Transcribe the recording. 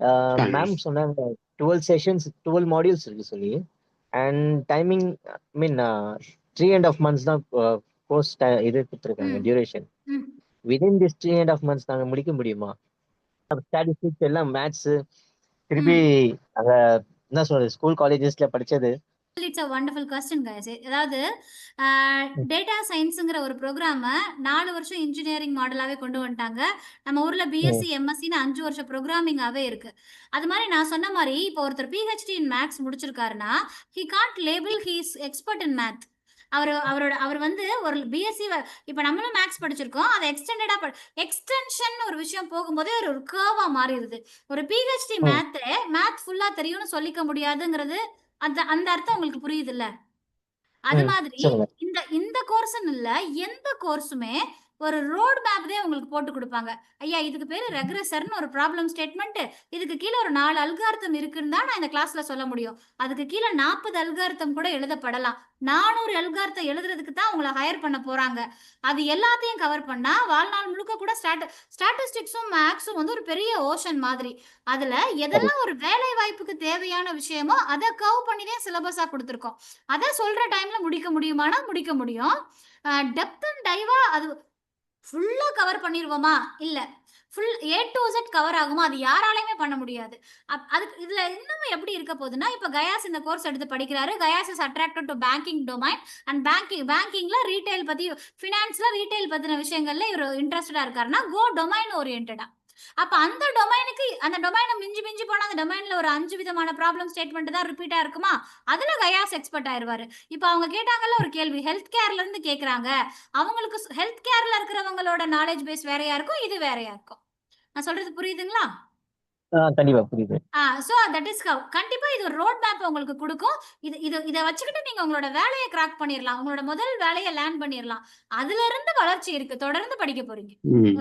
Ma'am கண்டிப்பா. சொன்னாங்க 12 sessions 12 modules இருக்கு சொல்லி. அண்ட் டைமிங் மீன் 3 1/2 மந்த்ஸ் தான் கோர்ஸ் இது கொடுத்துருக்காங்க ம் டியூரேஷன். ம் விதின் திஸ் 3 1/2 மந்த்ஸ் நாங்க முடிக்க முடியுமா? ஸ்டாட்டிஸ்டிக்ஸ் எல்லாம் மேத்ஸ் திருப்பி ம் அங்க என்ன சொல்றது ஸ்கூல் காலேஜஸ்ல படிச்சது. It's a wonderful question guys. அதாவது டேட்டா சயின்ஸுங்கிற ஒரு ப்ரோக்ராமை 4 வருஷம் இன்ஜினியரிங் மாடலாவே கொண்டு வந்துட்டாங்க. நம்ம ஊர்ல பிஎஸ்சி எம்எஸ்சின்னு 5 வருஷம் ப்ரோக்ராமிங்காவே இருக்கு. அது மாதிரி நான் சொன்ன மாதிரி இப்போ ஒருத்தர் பிஹெச்டி இன் மேக்ஸ் முடிச்சிருக்காருன்னா he can't label he is expert in math. அவர் வந்து ஒரு பிஎஸ்சி இப்போ நம்மளும் மேக்ஸ் படிச்சிருக்கோம். அதை எக்ஸ்டென்ஷன் ஒரு விஷயம் போகும்போதே ஒரு கர்வா மாறிடுது. ஒரு பிஹெச்டி மேத் ஃபுல்லா தெரியும்னு சொல்லிக்க முடியாதுங்கிறது அந்த அந்த அர்த்தம் உங்களுக்கு புரியுதுல்ல? அது மாதிரி சொல்லுங்க. இந்த இந்த கோர்ஸ்ன்னு இல்ல, எந்த கோர்ஸுமே ஒரு ரோட் மேப் தான் உங்களுக்கு போட்டு கொடுப்பாங்க. ஐயா இதுக்கு பேரு ரெக்ரெசர்னு ஒரு ப்ராப்ளம் ஸ்டேட்மெண்ட், இதுக்கு கீழே ஒரு 4 அல்காரிதம் இருக்குன்னு தான் நான் இந்த கிளாஸ்ல சொல்ல முடியும். அதுக்கு கீழே 40 அல்காரிதம் கூட எழுதப்படலாம். 400 அல்காரிதம் எழுதுறதுக்கு தான் உங்களை ஹையர் பண்ண போறாங்க. அது எல்லாத்தையும் கவர் பண்ணா வாழ்நாள் முழுக்க கூட ஸ்டாட்டிஸ்டிக்ஸும் மேக்ஸும் வந்து ஒரு பெரிய ஓஷன் மாதிரி. அதுல எதெல்லாம் ஒரு வேலை வாய்ப்புக்கு தேவையான விஷயமோ அதை கவ் பண்ணி தான் சிலபஸா கொடுத்துருக்கோம். அதை சொல்ற டைம்ல முடிக்க முடியுமானா முடிக்க முடியும். டெப்த் அண்ட் டைவா அது ஃபுல்லா கவர் பண்ணிடுவோமா? இல்ல. Full A to Z cover ஆகுமா? அது யாராலையுமே பண்ண முடியாது. அதுக்கு இதுல இன்னும் எப்படி இருக்க போகுதுன்னா, இப்ப கயாஸ் இந்த கோர்ஸ் எடுத்து படிக்கிறாரு. Guys is attracted to banking domain and பேங்கிங்ல ரீட்டைல் பத்தி, ஃபினான்ஸ்ல ரீட்டைல் பத்தின விஷயங்கள்ல இவர் இன்ட்ரெஸ்டடா இருக்காருன்னா கோ டொமைன் ஓரியன்டடா. அப்ப அந்த டொமைனுக்கு அந்த டொமைனை மிஞ்சி மிஞ்சி போனா அந்த டொமைன்ல ஒரு 5 விதமான ப்ராப்ளம் ஸ்டேட்மெண்ட் தான் ரிப்பீட்டா இருக்குமா? அதுல கயாஸ் எக்ஸ்பர்ட் ஆயிருவாரு. இப்ப அவங்க கேட்டாங்கல்ல ஒரு கேள்வி, ஹெல்த் கேர்ல இருந்து கேக்குறாங்க. அவங்களுக்கு ஹெல்த் கேர்ல இருக்கிறவங்களோட நாலேஜ் பேஸ் வேறையா இருக்கும், இது வேறையா இருக்கும். நான் சொல்றது புரியுதுங்களா? கண்டிப்பா புரியுது. So that is how. கண்டிப்பா இது ஒரு ரோட் மேப் உங்களுக்கு கொடுக்கும். இத வச்சுக்கிட்டு நீங்க உங்களோட வேலையை கிராக் பண்ணிடலாம். உங்களோட முதல் வேலையை லேர்ன் பண்ணிடலாம். அதுல இருந்து வளர்ச்சி இருக்கு. தொடர்ந்து படிக்க போறீங்க.